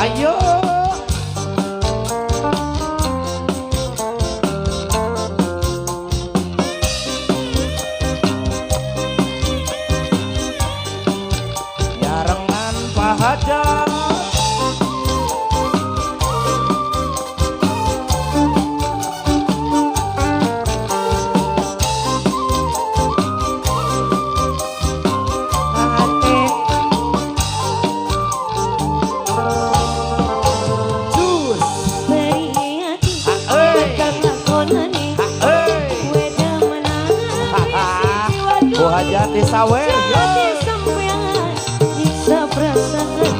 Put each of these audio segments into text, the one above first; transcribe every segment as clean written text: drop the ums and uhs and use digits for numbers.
Ayo. Yarengan Pak Hajat. Bu Hajati sawer bisa perasaan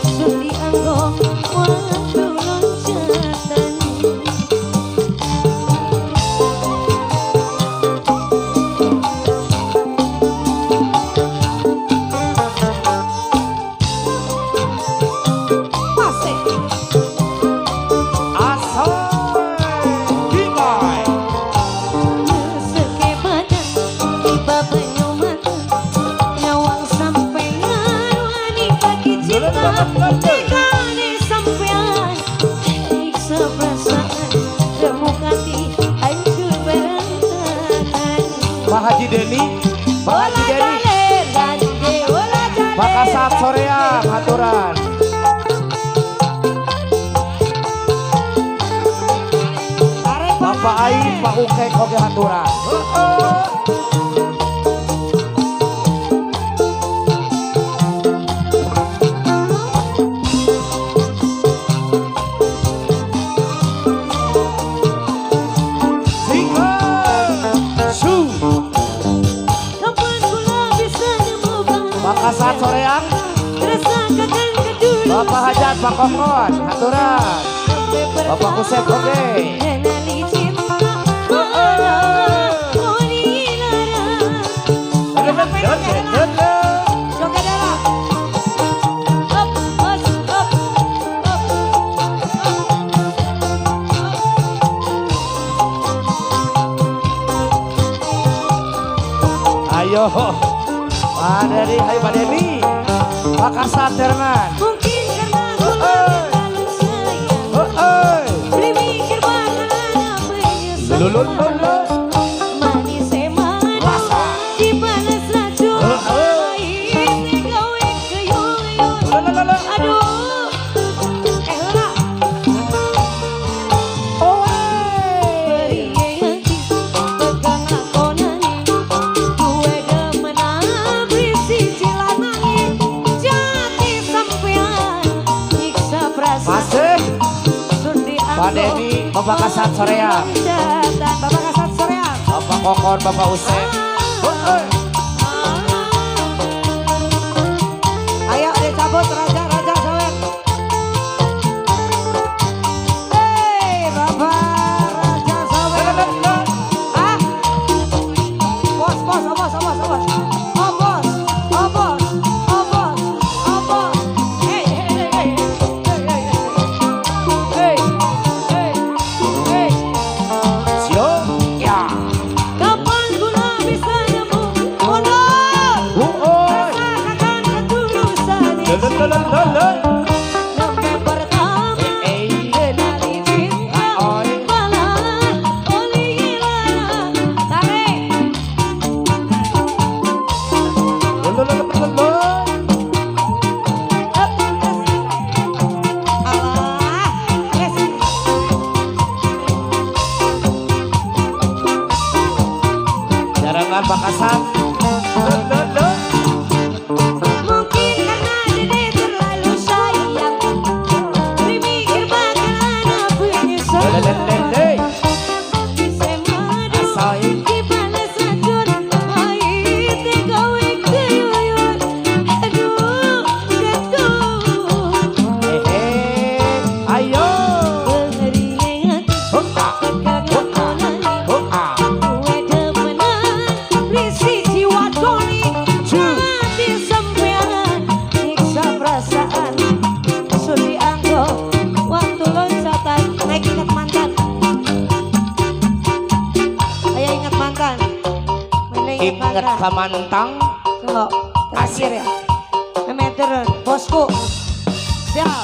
sudi anggo waktu loncatan masih Pak Haji Deni, Pak Haji Deni, Makassar soreang aturan. Bapak Ain, Pak Uke koge aturan. Makassar soreang Bapak Hajat Pak Kokon aturan Bapak Kusep oke ayo Pak Dedi, hai Pak Dedi, Makassar terangan. Mungkin karena aku terlalu sayang, beli mikir bakalan menyesal. Manis emang di balas racun, pahit gawe keyong-yong. Aduh, elah. Beri hati, pegang akonan, gue demenan. Masih Pak Dedi, Bapak Kasat soreang Bapak Kasat soreang Bapak Kokon, Bapak Usep. Ayo dicabut raja soreang. Hei Bapak Raja soreang. Ah, bos. Jarangan Pak Kasat. Mungkin karena dede terlalu sayang, beri mikir bakalan menyesal. Bisa marah, dibalas racun, pahit gawe keyong-yong. Aduh, Ayo. beri hati, pegang akonan, gue demenan, risi jiwa doni. Mati sampean, nyiksa perasaan, sudi anggo waktu loncatan. Naik ingat mantan, ayo ingat mantan. Mana Ingat kamantang. Tunggu, terakhir ya. Meter bosku, siap.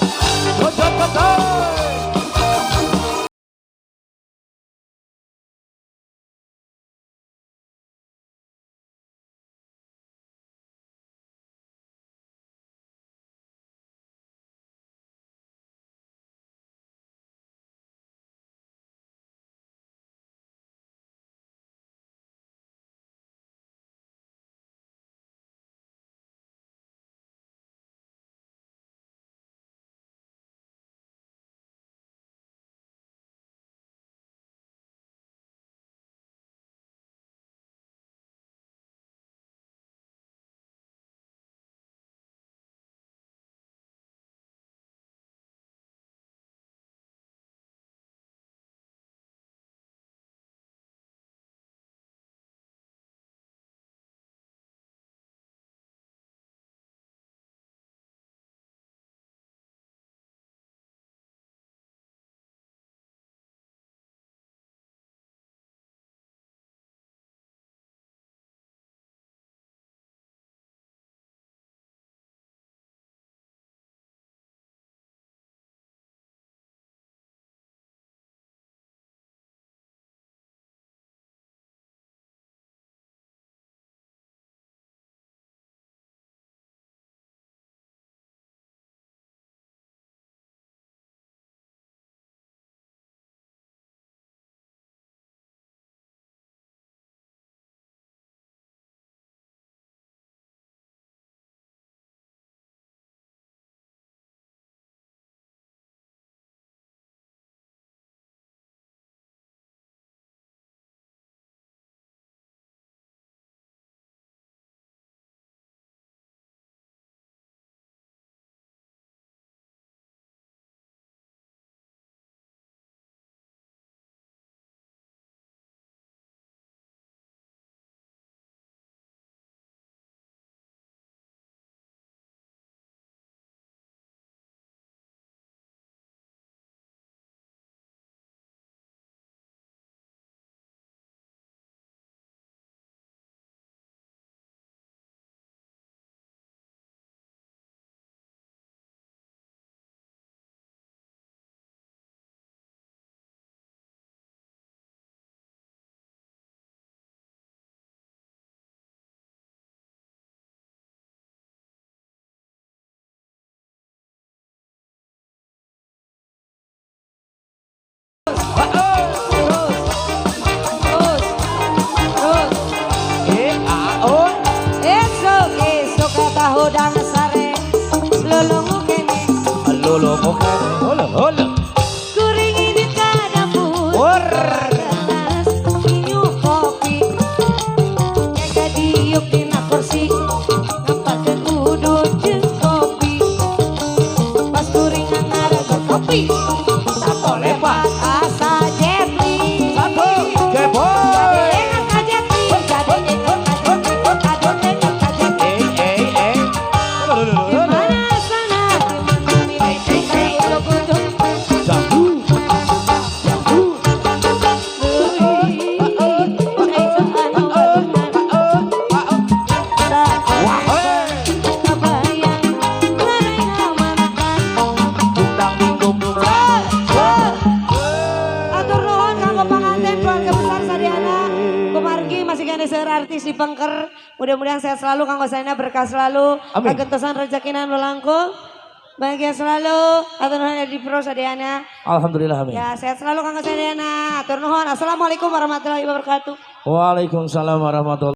Esok hodang sare lolongu kene Lolo mokan, hola hola. kuring ini kadapur panas minum kopi jaga diuk dina kursi ngapa kudu jeung kopi pas kuring ngarep kopi tak boleh pak asa jetli Satu, geboy. enak aja ti jadi enak mana sana Jahu, jahu. Undang minggu bulan. Atur nuhun kanggo panganten keluarga besar Sadiana. Kumargi masih kene seueur artis di Pengker. Mudah-mudahan sehat selalu kanggo sadayana berkah selalu. Amin. Kagentosan rezekina nu langkung. Bahagia selalu. Atur nuhun di Pro Sadiana. Alhamdulillah amin. Ya, sehat selalu kanggo sadayana. Atur nuhun. Assalamualaikum warahmatullahi wabarakatuh. Waalaikumsalam warahmatullahi